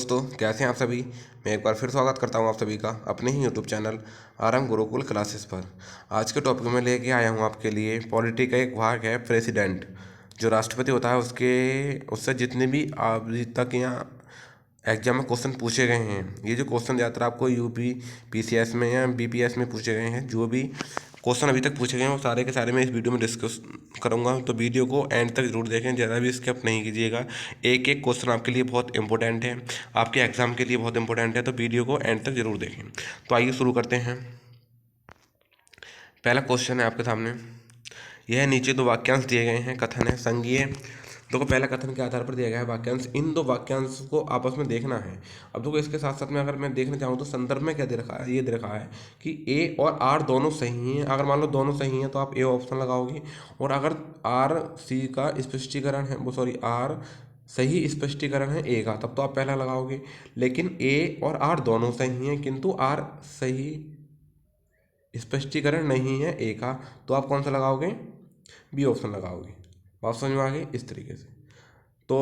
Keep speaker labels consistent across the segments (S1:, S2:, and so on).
S1: दोस्तों, कैसे हैं आप सभी। मैं एक बार फिर स्वागत करता हूं आप सभी का अपने ही YouTube channel Arang Gurukul classes पर। आज के टॉपिक में लेके आया हूं आपके लिए पॉलिटी का एक भाग है प्रेसिडेंट। जो राष्ट्रपति होता है उससे जितने भी अभी तक यहाँ एग्जाम में क्वेश्चन पूछे गए हैं, ये जो क्वेश्चन ज़्यादातर आपको यूपी पीसीएस में या बीपीएस में पूछे गए हैं, जो भी क्वेश्चन अभी तक पूछे गए हैं वो सारे के सारे मैं इस वीडियो में डिस्कस करूंगा। तो वीडियो को एंड तक जरूर देखें, ज़्यादा भी स्किप नहीं कीजिएगा। एक एक क्वेश्चन आपके लिए बहुत इंपॉर्टेंट है, आपके एग्जाम के लिए बहुत इंपॉर्टेंट है, तो वीडियो को एंड तक जरूर देखें। तो आइए शुरू करते हैं। पहला क्वेश्चन है आपके सामने, यह नीचे दो वाक्यांश दिए गए हैं, कथन है संघीय। देखो पहला कथन के आधार पर दिया गया है वाक्यांश, इन दो वाक्यांश को आपस में देखना है। अब देखो इसके साथ साथ में अगर मैं देखना चाहूँ तो संदर्भ में क्या दे रखा है, ये दे रखा है कि ए और आर दोनों सही हैं। अगर मान लो दोनों सही हैं तो आप ए ऑप्शन लगाओगे, और अगर आर सी का स्पष्टीकरण है, वो सॉरी आर सही स्पष्टीकरण है ए का, तब तो आप पहला लगाओगे। लेकिन ए और आर दोनों सही हैं किंतु आर सही स्पष्टीकरण नहीं है ए का, तो आप कौन सा लगाओगे, बी ऑप्शन लगाओगे। बात समझ में आ गई। इस तरीके से तो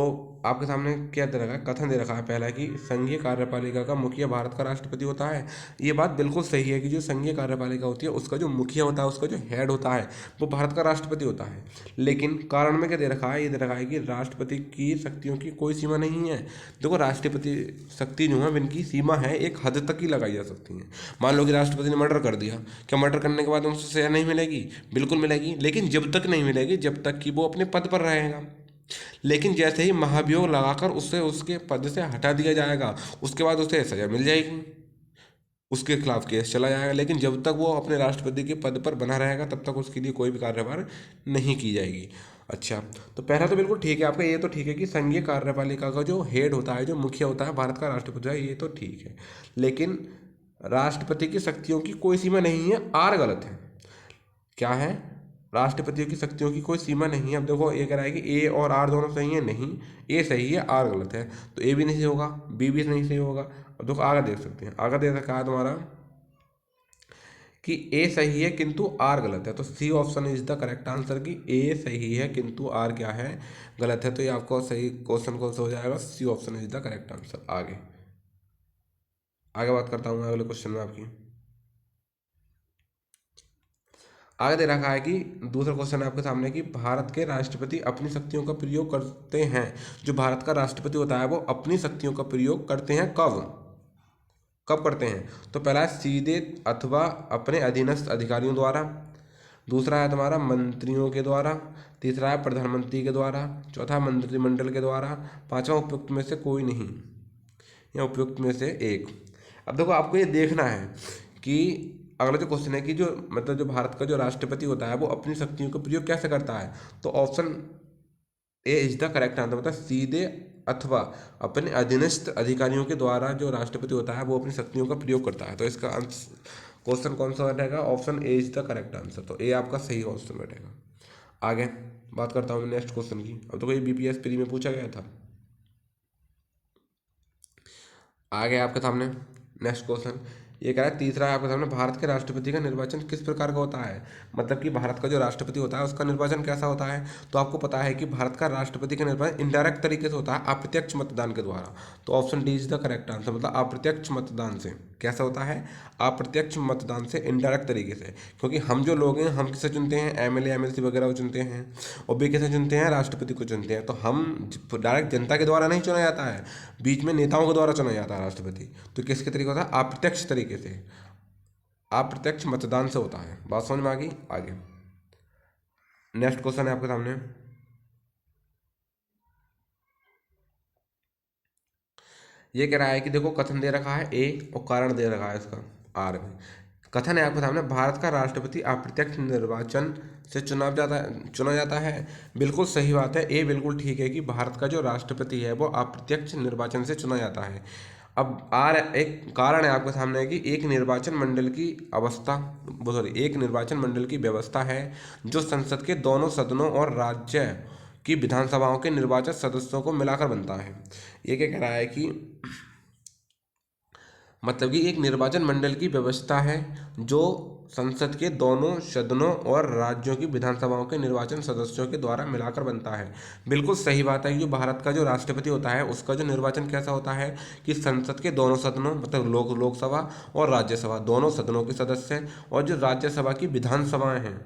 S1: आपके सामने क्या दे रखा है, कथन दे रखा है पहला कि संघीय कार्यपालिका का मुखिया भारत का राष्ट्रपति होता है। ये बात बिल्कुल सही है कि जो संघीय कार्यपालिका होती है उसका जो मुखिया होता है, उसका जो हेड होता है, वो भारत का राष्ट्रपति होता है। लेकिन कारण में क्या दे रखा है, ये दे रखा है कि राष्ट्रपति की शक्तियों की कोई सीमा नहीं है। देखो राष्ट्रपति शक्ति जो है इनकी सीमा है, एक हद तक ही लगाई जा सकती है। मान लो कि राष्ट्रपति ने मर्डर कर दिया, क्या मर्डर करने के बाद उनसे सजा नहीं मिलेगी? बिल्कुल मिलेगी, लेकिन जब तक नहीं मिलेगी जब तक कि वो अपने पद पर रहेगा। लेकिन जैसे ही महाभियोग लगाकर उससे उसके पद से हटा दिया जाएगा, उसके बाद उसे सजा मिल जाएगी, उसके खिलाफ केस चला जाएगा। लेकिन जब तक वो अपने राष्ट्रपति के पद पर बना रहेगा तब तक उसके लिए कोई भी कार्यभार नहीं की जाएगी। अच्छा, तो पहला तो बिल्कुल ठीक है आपका, ये तो ठीक है कि संघीय कार्यपालिका का जो हेड होता है, जो मुखिया होता है, भारत का राष्ट्रपति है, ये तो ठीक है। लेकिन राष्ट्रपति की शक्तियों की कोई सीमा नहीं है, आर गलत है। क्या है, राष्ट्रपतियों की शक्तियों की कोई सीमा नहीं है। अब देखो ये कह रहा है कि ए और आर दोनों सही है, नहीं, ए सही है आर गलत है, तो ए भी नहीं सही होगा, बी भी नहीं सही होगा। अब देखो आगे देख सकते हैं, आगे दे रखा है तुम्हारा कि ए सही है किंतु आर गलत है, तो C option is the correct answer कि ए सही है किंतु आर क्या है, गलत है। तो ये आपको सही क्वेश्चन कौन सा हो जाएगा, C option is the correct answer. आगे आगे बात करता हूँ अगले क्वेश्चन में आपकी। आगे दे रखा है कि दूसरा क्वेश्चन है आपके सामने कि भारत के राष्ट्रपति अपनी शक्तियों का प्रयोग करते हैं। जो भारत का राष्ट्रपति होता है वो अपनी शक्तियों का प्रयोग करते हैं कब, कब करते हैं? तो पहला है सीधे अथवा अपने अधीनस्थ अधिकारियों द्वारा, दूसरा है तुम्हारा मंत्रियों के द्वारा, तीसरा है प्रधानमंत्री के द्वारा, चौथा मंत्रिमंडल के द्वारा, पांचवा उपयुक्त में से कोई नहीं या उपयुक्त में से एक। अब देखो आपको ये देखना है कि अगला जो क्वेश्चन है कि जो मतलब जो भारत का जो राष्ट्रपति होता है वो अपनी शक्तियों का प्रयोग कैसे करता है, तो option A is the correct answer, मतलब सीधे अथवा अपने अधीनस्थ अधिकारियों के द्वारा जो राष्ट्रपति होता है वो अपनी शक्तियों का प्रयोग करता है। तो इसका क्वेश्चन कौन सा बैठेगा, option A is the correct answer, तो ए आपका सही ऑप्शन बैठेगा। आगे बात करता हूँ नेक्स्ट क्वेश्चन की। अब तो कोई बीपीएस प्री में पूछा गया था। आगे आपके सामने नेक्स्ट क्वेश्चन ये कह रहा है, तीसरा है आपके सामने, भारत के राष्ट्रपति का निर्वाचन किस प्रकार का होता है? मतलब कि भारत का जो राष्ट्रपति होता है उसका निर्वाचन कैसा होता है? तो आपको पता है कि भारत का राष्ट्रपति का निर्वाचन इनडायरेक्ट तरीके से होता है, अप्रत्यक्ष मतदान के द्वारा। तो option D is the correct answer, मतलब अप्रत्यक्ष मतदान से। कैसा होता है? अप्रत्यक्ष मतदान से, इनडायरेक्ट तरीके से। क्योंकि हम जो लोग हैं हम किसे चुनते हैं, एमएलए एमएलसी वगैरह को चुनते हैं, और भी किसे चुनते हैं, राष्ट्रपति को चुनते हैं। तो हम डायरेक्ट जनता के द्वारा नहीं चुना जाता है, बीच में नेताओं के द्वारा चुना जाता है राष्ट्रपति। तो किसके तरीके होता है? अप्रत्यक्ष तरीके से, अप्रत्यक्ष मतदान से होता है। बात समझ में आ गई। आगे नेक्स्ट क्वेश्चन है आपके सामने, ये कह रहा है कि देखो कथन दे रखा है ए और कारण दे रखा है इसका आर में। कथन है आपके सामने, भारत का राष्ट्रपति अप्रत्यक्ष निर्वाचन से चुना जाता है। बिल्कुल सही बात है, ए बिल्कुल ठीक है कि भारत का जो राष्ट्रपति है वो अप्रत्यक्ष निर्वाचन से चुना जाता है। अब आर एक कारण है आपके सामने कि एक निर्वाचन मंडल की अवस्था, सॉरी, एक निर्वाचन मंडल की व्यवस्था है जो संसद के दोनों सदनों और राज्य की विधानसभाओं के निर्वाचित सदस्यों को मिलाकर बनता है। ये क्या कह रहा है कि मतलब कि एक निर्वाचन मंडल की व्यवस्था है जो संसद के दोनों सदनों और राज्यों की विधानसभाओं के निर्वाचन सदस्यों के द्वारा मिलाकर बनता है। बिल्कुल सही बात है कि जो भारत का जो राष्ट्रपति होता है उसका जो निर्वाचन कैसा होता है कि संसद के दोनों सदनों मतलब लोकसभा और राज्यसभा दोनों सदनों के सदस्य और जो राज्यसभा की विधानसभाएं हैं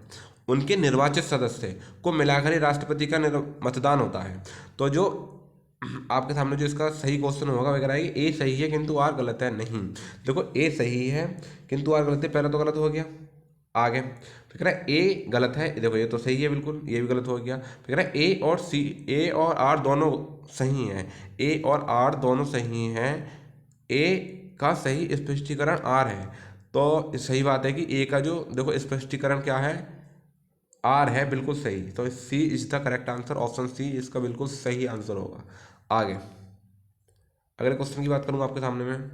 S1: उनके निर्वाचित सदस्य को मिलाकर ही राष्ट्रपति का मतदान होता है। तो जो आपके सामने जो इसका सही क्वेश्चन होगा वगैरह है ए सही है किंतु आर गलत है। नहीं, देखो ए सही है किंतु आर गलत है, पहला तो गलत हो गया। आगे तो कह रहा है ए गलत है, देखो ये तो सही है बिल्कुल, ये भी गलत हो गया। तो कह रहा है ए और आर दोनों सही हैं, ए और आर दोनों सही हैं, ए का सही स्पष्टीकरण आर है। तो सही बात है कि ए का जो देखो स्पष्टीकरण क्या है, आर है, बिल्कुल सही। तो C is the correct answer, option C इसका बिल्कुल सही आंसर होगा। आगे अगले क्वेश्चन की बात करूंगा आपके सामने में।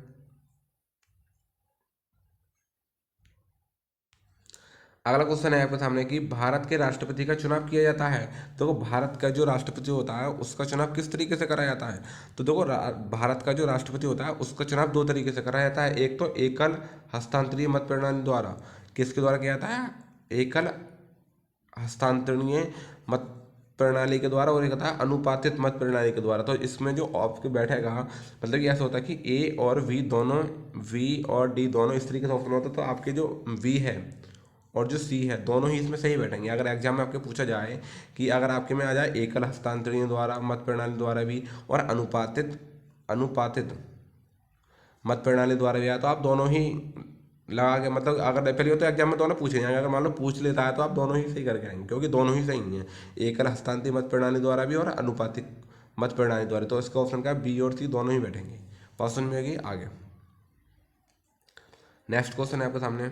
S1: अगला क्वेश्चन है आपके सामने कि भारत के राष्ट्रपति का चुनाव किया जाता है। तो भारत का जो राष्ट्रपति होता है उसका चुनाव किस तरीके से कराया जाता है। तो देखो भारत का जो राष्ट्रपति होता है उसका चुनाव दो तरीके से कराया जाता है। एक तो एकल हस्तांतरीय मत प्रणाली द्वारा, किसके द्वारा किया जाता है, एकल हस्तांतरणीय मत प्रणाली के द्वारा, और एक था अनुपातित मत प्रणाली के द्वारा। तो इसमें जो आपके बैठेगा मतलब कि ऐसा होता है कि ए और वी दोनों, वी और डी दोनों इस तरीके से ऑप्शन होता है। तो आपके जो वी है और जो सी है दोनों ही इसमें सही बैठेंगे। अगर एग्जाम में आपके पूछा जाए कि अगर आपके में आ जाए एकल हस्तांतरणीय द्वारा, मत प्रणाली द्वारा भी और अनुपातित अनुपातित मत प्रणाली द्वारा भी आया, तो आप दोनों ही लगा के मतलब अगर पहले तो एग्जाम में दोनों पूछे जाएंगे, अगर मान लो पूछ लेता है तो आप दोनों ही सही करके आएंगे क्योंकि दोनों ही सही हैं, एकल हस्तांतरीय मत प्रणाली द्वारा भी और अनुपातिक मत प्रणाली द्वारा। तो इसका ऑप्शन का बी और सी दोनों ही बैठेंगे। बात समझ में आएगी। आगे नेक्स्ट क्वेश्चन है आपके सामने,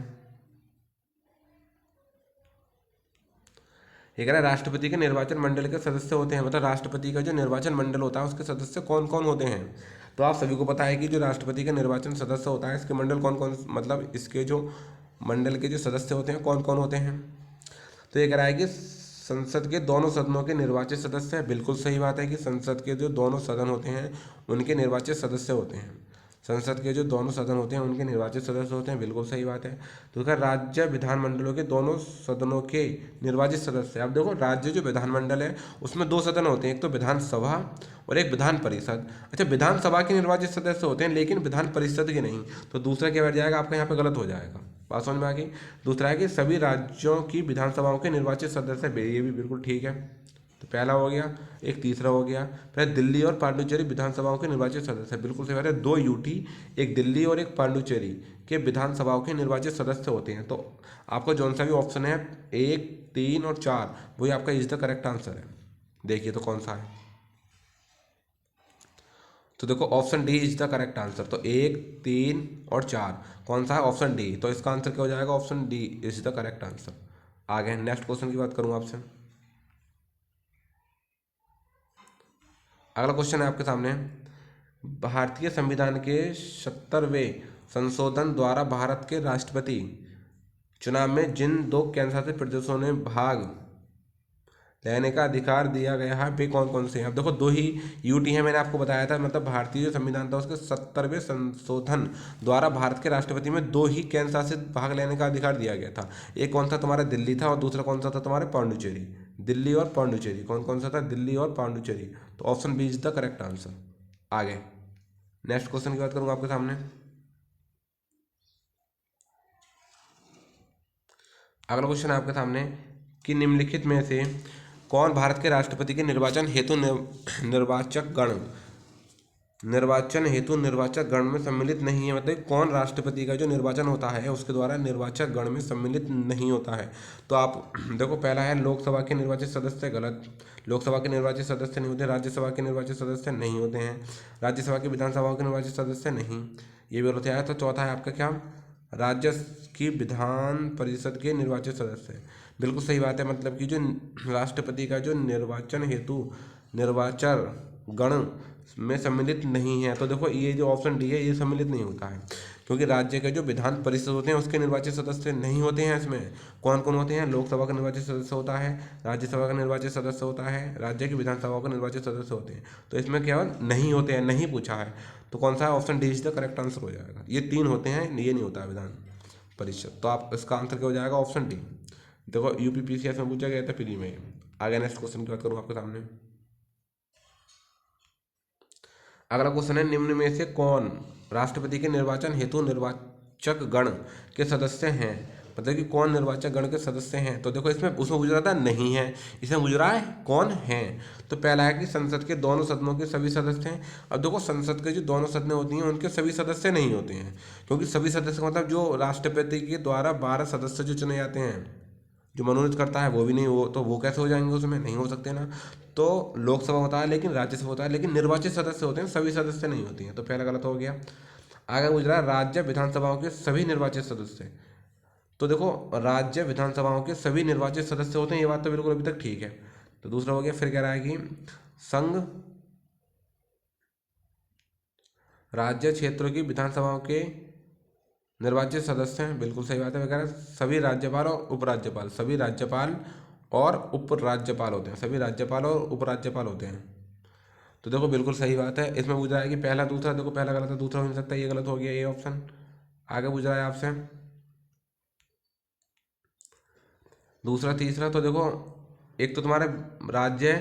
S1: ये कह रहा है राष्ट्रपति के निर्वाचन मंडल के सदस्य होते हैं, मतलब राष्ट्रपति का जो निर्वाचन मंडल होता है उसके सदस्य कौन कौन होते हैं। तो आप सभी को पता है कि जो राष्ट्रपति का निर्वाचन सदस्य होता है इसके मंडल कौन कौन, मतलब इसके जो मंडल के जो सदस्य होते हैं कौन कौन होते हैं। तो ये कह रहा है कि संसद के दोनों सदनों के निर्वाचित सदस्य है, बिल्कुल सही बात है कि संसद के जो दोनों सदन होते हैं उनके निर्वाचित सदस्य होते हैं। संसद के जो दोनों सदन होते हैं उनके निर्वाचित सदस्य होते हैं, बिल्कुल सही बात है। तो क्या राज्य विधानमंडलों के दोनों सदनों के निर्वाचित सदस्य। अब देखो राज्य जो विधानमंडल है उसमें दो सदन होते हैं, एक तो विधानसभा और एक विधान परिषद। अच्छा, विधानसभा के निर्वाचित सदस्य होते हैं लेकिन विधान परिषद के नहीं। तो दूसरा क्या बैठ जाएगा आपका यहाँ पे, गलत हो जाएगा। बात समझ में आ गई। दूसरा है कि सभी राज्यों की विधानसभाओं के निर्वाचित सदस्य, ये भी बिल्कुल ठीक है। तो पहला हो गया, एक तीसरा हो गया। फिर दिल्ली और पांडुचेरी विधानसभाओं के निर्वाचित सदस्य, बिल्कुल सही बात है। दो यूटी, एक दिल्ली और एक पांडुचेरी के विधानसभाओं के निर्वाचित सदस्य होते हैं। तो आपका जौन सा भी ऑप्शन है 1, 3 और 4 वही आपका इज द करेक्ट आंसर है। देखिए तो कौन सा है, तो देखो option D is the correct answer. तो 1, 3 और 4 कौन सा है, ऑप्शन डी। तो इसका आंसर क्या हो जाएगा, option D is the correct answer. आगे नेक्स्ट क्वेश्चन की बात करूंगा आपसे। अगला क्वेश्चन है आपके सामने, भारतीय संविधान के 70वें संशोधन द्वारा भारत के राष्ट्रपति चुनाव में जिन दो केंद्रशासित प्रदेशों ने भाग लेने का अधिकार दिया गया है वे कौन कौन से हैं। अब देखो दो ही यूटी हैं, मैंने आपको बताया था, मतलब भारतीय जो संविधान था उसके 70वें संशोधन द्वारा भारत के राष्ट्रपति में दो ही केंद्र शासित भाग लेने का अधिकार दिया गया था। एक कौन सा तुम्हारा दिल्ली था और दूसरा कौन सा था तुम्हारे पांडुचेरी। दिल्ली और पांडुचेरी, कौन कौन सा था, दिल्ली और पांडुचेरी। तो option B is the correct answer. आगे नेक्स्ट क्वेश्चन की बात करूंगा आपके सामने। अगला क्वेश्चन है आपके सामने कि निम्नलिखित में से कौन भारत के राष्ट्रपति के निर्वाचन हेतु निर्वाचक गण में सम्मिलित नहीं है। मतलब कौन राष्ट्रपति का जो निर्वाचन होता है उसके द्वारा निर्वाचक गण में सम्मिलित नहीं होता है। तो आप देखो पहला है लोकसभा के निर्वाचित सदस्य, गलत। लोकसभा के निर्वाचित सदस्य नहीं होते। राज्यसभा के निर्वाचित सदस्य नहीं होते हैं। राज्यसभा की विधानसभाओं के निर्वाचित सदस्य नहीं, ये भी गलत है। तो चौथा है आपका क्या, राज्य की विधान परिषद के निर्वाचित सदस्य, बिल्कुल सही बात है। मतलब कि जो राष्ट्रपति का जो निर्वाचन हेतु निर्वाचक गण में सम्मिलित नहीं है। तो देखो ये जो ऑप्शन डी है ये सम्मिलित नहीं होता है क्योंकि राज्य के जो विधान परिषद होते हैं उसके निर्वाचित सदस्य नहीं होते हैं। इसमें कौन कौन होते हैं, लोकसभा का निर्वाचित सदस्य होता है, राज्यसभा का निर्वाचित सदस्य होता है, राज्य की विधानसभा का निर्वाचित सदस्य होते हैं। तो इसमें क्या नहीं होते हैं, नहीं पूछा है। तो कौन सा option D is the correct answer हो जाएगा। ये तीन होते हैं, ये नहीं होता है विधान प्रतिशत। तो आप इसका आंसर क्या हो जाएगा, ऑप्शन डी। देखो यूपीपीसीएस में पूछा गया था प्री में। आगे नेक्स्ट क्वेश्चन की बात करूँ आपके सामने। अगला क्वेश्चन है, निम्न में से कौन राष्ट्रपति के निर्वाचन हेतु निर्वाचक गण के सदस्य हैं। मतलब कि कौन निर्वाचक गण के सदस्य हैं। तो देखो इसमें उसमें पूछ रहा था नहीं है, इसमें पूछ रहा है कौन है। तो पहला है कि संसद के दोनों सदनों के सभी सदस्य हैं। अब देखो संसद के जो दोनों सदनें होती हैं उनके सभी सदस्य नहीं होते हैं, क्योंकि सभी सदस्य का मतलब जो राष्ट्रपति के द्वारा 12 सदस्य जो चुने जाते हैं, जो मनोनीत करता है वो भी नहीं हो, तो वो कैसे हो जाएंगे, उसमें नहीं हो सकते ना। तो लोकसभा होता है लेकिन राज्यसभा होता है, लेकिन निर्वाचित सदस्य होते हैं, सभी सदस्य नहीं होती हैं। तो पहला गलत हो गया। आगे पूछ रहा है राज्य विधानसभाओं के सभी निर्वाचित सदस्य। तो देखो राज्य विधानसभाओं के सभी निर्वाचित सदस्य होते हैं, ये बात तो बिल्कुल अभी तक ठीक है। तो दूसरा हो गया। फिर कह रहा है कि संघ राज्य क्षेत्रों की विधानसभाओं के निर्वाचित सदस्य हैं, बिल्कुल सही बात है। वगैरह सभी राज्यपाल और उपराज्यपाल, सभी राज्यपाल और उपराज्यपाल होते हैं, सभी राज्यपाल और उपराज्यपाल होते हैं। तो देखो बिल्कुल सही बात है। इसमें पूछ रहा है कि पहला दूसरा, देखो पहला गलत है, दूसरा हो नहीं सकता, ये गलत हो गया, ये ऑप्शन। आगे पूछ रहा है आपसे दूसरा तीसरा। तो देखो एक तो तुम्हारे राज्य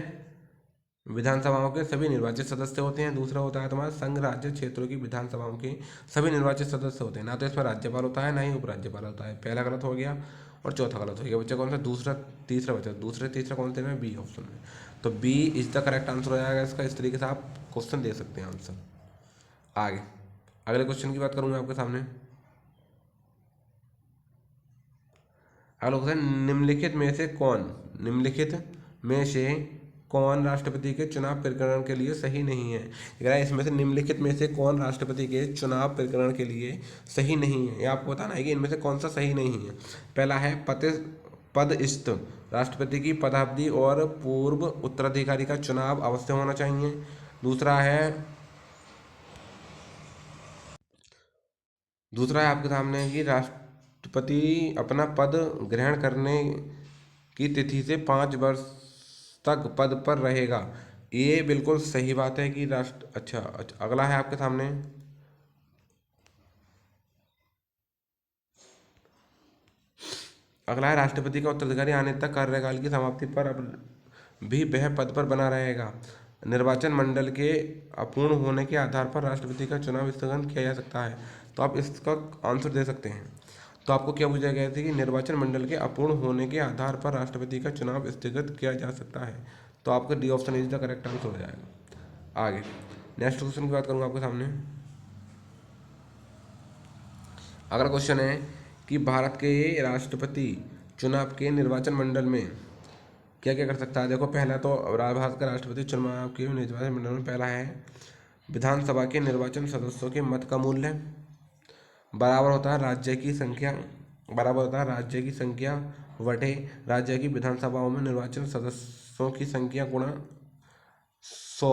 S1: विधानसभाओं के सभी निर्वाचित सदस्य होते हैं, दूसरा होता है तुम्हारा संघ राज्य क्षेत्रों की विधानसभाओं के सभी निर्वाचित सदस्य होते हैं। ना तो इसमें राज्यपाल होता है ना ही उपराज्यपाल होता है। पहला गलत हो गया और चौथा गलत हो गया। बच्चा कौन सा, दूसरा तीसरा बच्चा, दूसरे तीसरा कौन से में, बी ऑप्शन में। तो B is the correct answer हो जाएगा इसका। इस तरीके से आप क्वेश्चन दे सकते हैं आंसर। आगे अगले क्वेश्चन की बात करूँगा आपके सामने। अगला क्वेश्चन, निम्नलिखित में से कौन राष्ट्रपति के चुनाव प्रकरण के लिए सही नहीं है। इसमें से निम्नलिखित में से कौन राष्ट्रपति के चुनाव प्रकरण के लिए सही नहीं है, ये आपको बताना है कि इनमें से कौन सा सही नहीं है। पहला है पदस्थ राष्ट्रपति की पदावधि और पूर्व उत्तराधिकारी का चुनाव अवश्य होना चाहिए। दूसरा है आपके सामने कि राष्ट्रपति अपना पद ग्रहण करने की तिथि से 5 वर्ष तक पद पर रहेगा। ये बिल्कुल सही बात है कि अच्छा, अगला है आपके सामने। अगला है राष्ट्रपति का उत्तराधिकारी आने तक कार्यकाल की समाप्ति पर अब भी वह पद पर बना रहेगा। निर्वाचन मंडल के अपूर्ण होने के आधार पर राष्ट्रपति का चुनाव स्थगन किया जा सकता है। तो आप इसका आंसर दे सकते हैं। तो आपको क्या पूछा गया था कि निर्वाचन मंडल के अपूर्ण होने के आधार पर राष्ट्रपति का चुनाव स्थगित किया जा सकता है। तो आपका D option is the correct answer हो जाएगा। आगे नेक्स्ट क्वेश्चन की बात करूँगा आपके सामने। अगला क्वेश्चन है कि भारत के राष्ट्रपति चुनाव के निर्वाचन मंडल में क्या क्या कर सकता है। देखो पहला तो भारत का राष्ट्रपति चुनाव के निर्वाचन मंडल में पहला है विधानसभा के निर्वाचन सदस्यों के मत का मूल्य बराबर होता है राज्य की संख्या बटे राज्य की विधानसभाओं में निर्वाचन सदस्यों की संख्या गुणा 100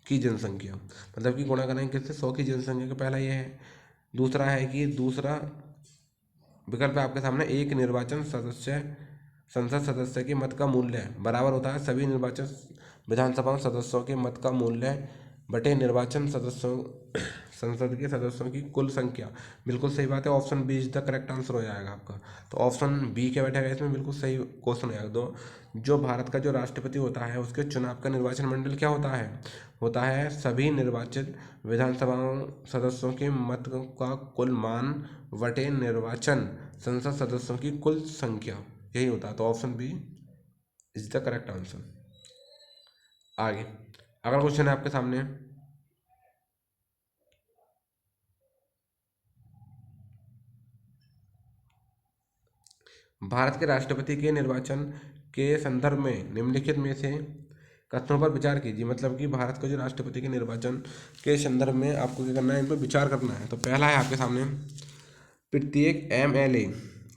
S1: की जनसंख्या। मतलब कि गुणा करेंगे किससे, 100 की जनसंख्या का। पहला ये है। दूसरा है कि दूसरा विकल्प है आपके सामने, एक निर्वाचन संसद सदस्य के मत का मूल्य बराबर होता है सभी निर्वाचन विधानसभा सदस्यों के मत का मूल्य बटे निर्वाचन संसद के सदस्यों की कुल संख्या। बिल्कुल सही बात है। Option B is the correct answer हो जाएगा आपका। तो ऑप्शन बी क्या बैठेगा इसमें, बिल्कुल सही क्वेश्चन हो जाएगा। दो, जो भारत का जो राष्ट्रपति होता है उसके चुनाव का निर्वाचन मंडल क्या होता है सभी निर्वाचित विधानसभाओं सदस्यों के मत का कुल मान बटे निर्वाचन संसद सदस्यों की कुल संख्या, यही होता है। तो option B is the correct answer. आगे अगला क्वेश्चन है आपके सामने। भारत के राष्ट्रपति के निर्वाचन के संदर्भ में निम्नलिखित में से कथनों पर विचार कीजिए। मतलब कि भारत के जो राष्ट्रपति के निर्वाचन के संदर्भ में आपको क्या करना है, इन पर विचार करना है। तो पहला है आपके सामने, प्रत्येक एमएलए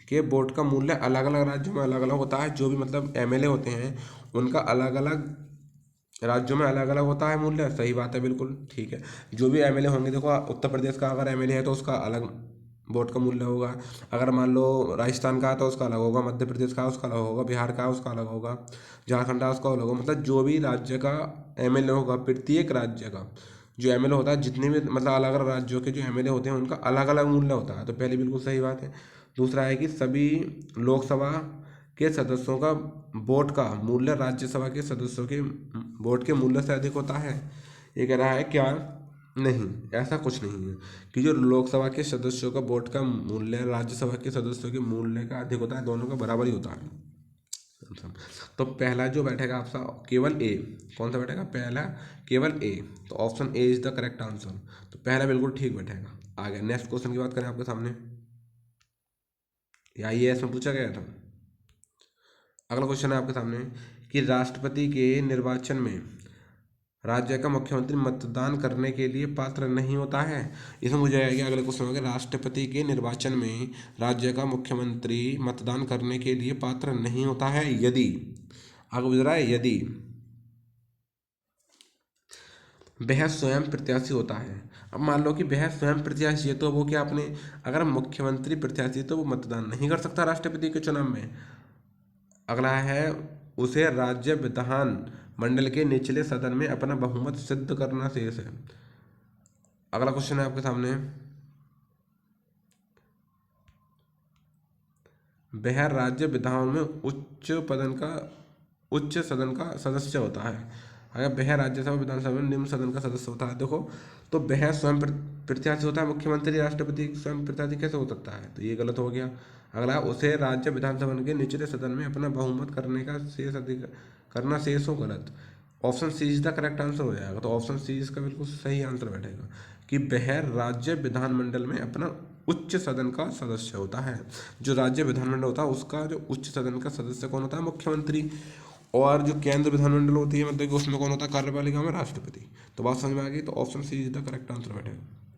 S1: के वोट का मूल्य अलग अलग राज्यों में अलग अलग होता है। जो भी मतलब एमएलए होते हैं उनका अलग अलग राज्यों में अलग अलग होता है मूल्य। सही बात है, बिल्कुल ठीक है। जो भी एमएलए होंगे, देखो उत्तर प्रदेश का अगर एमएलए है तो उसका अलग वोट का मूल्य होगा। अगर मान लो राजस्थान का तो उसका अलग होगा, मध्य प्रदेश का उसका अलग होगा, बिहार का उसका अलग होगा, झारखंड का उसका अलग होगा। मतलब जो भी राज्य का एमएलए होगा, प्रत्येक राज्य का जो एमएलए होता है, जितने भी मतलब अलग अलग राज्यों के जो एमएलए होते हैं उनका अलग अलग मूल्य होता है। तो पहले बिल्कुल सही बात है। दूसरा है कि सभी लोकसभा के सदस्यों का वोट का मूल्य राज्यसभा के सदस्यों के वोट के मूल्य से अधिक होता है। ये कह रहा है क्या? नहीं, ऐसा कुछ नहीं है कि जो लोकसभा के सदस्यों का वोट का मूल्य राज्यसभा के सदस्यों के मूल्य का अधिक होता है, दोनों का बराबर ही होता है। तो पहला जो बैठेगा आपका केवल ए, कौन सा बैठेगा? पहला केवल ए, तो option A is the correct answer. तो पहला बिल्कुल ठीक बैठेगा। आगे नेक्स्ट क्वेश्चन की बात करें आपके सामने, या ये इसमें पूछा गया था। अगला क्वेश्चन है आपके सामने कि राष्ट्रपति के निर्वाचन में राज्य का मुख्यमंत्री मतदान करने के लिए पात्र नहीं होता है। इसमें मुझे आएगा अगले क्वेश्चन में, राष्ट्रपति के निर्वाचन में राज्य का मुख्यमंत्री मतदान करने के लिए पात्र नहीं होता है यदि, आगे बुझ रहा है, यदि वह स्वयं प्रत्याशी होता है। अब मान लो कि वह स्वयं प्रत्याशी है, तो वो क्या अपने, अगर मुख्यमंत्री प्रत्याशी तो वो मतदान नहीं कर सकता राष्ट्रपति के चुनाव में। अगला है उसे राज्य विधान मंडल के निचले सदन में अपना बहुमत सिद्ध करना शेष है। अगला क्वेश्चन है आपके सामने, वह राज्य विधान में उच्च सदन का सदस्य होता है। अगर वह राज्यसभा विधानसभा में निम्न सदन का सदस्य होता है, देखो तो वह स्वयं प्रत्याशी होता है, मुख्यमंत्री राष्ट्रपति स्वयं प्रत्याशी कैसे हो सकता है? तो ये गलत हो गया। अगला, उसे राज्य विधानसभा के निचले सदन में अपना बहुमत करने का शेष अधिकार करना शेष हो, गलत। Option C is the correct answer हो जाएगा। तो ऑप्शन सी इसका बिल्कुल सही आंसर बैठेगा कि वह राज्य विधानमंडल में अपना उच्च सदन का सदस्य होता है। जो राज्य विधानमंडल होता है उसका जो उच्च सदन का सदस्य कौन होता है? मुख्यमंत्री। और जो केंद्र विधानमंडल होती है, मतलब कि उसमें कौन होता है? कार्यपालिका में राष्ट्रपति। तो बात समझ में आ गई। तो option C is the correct answer बैठेगा।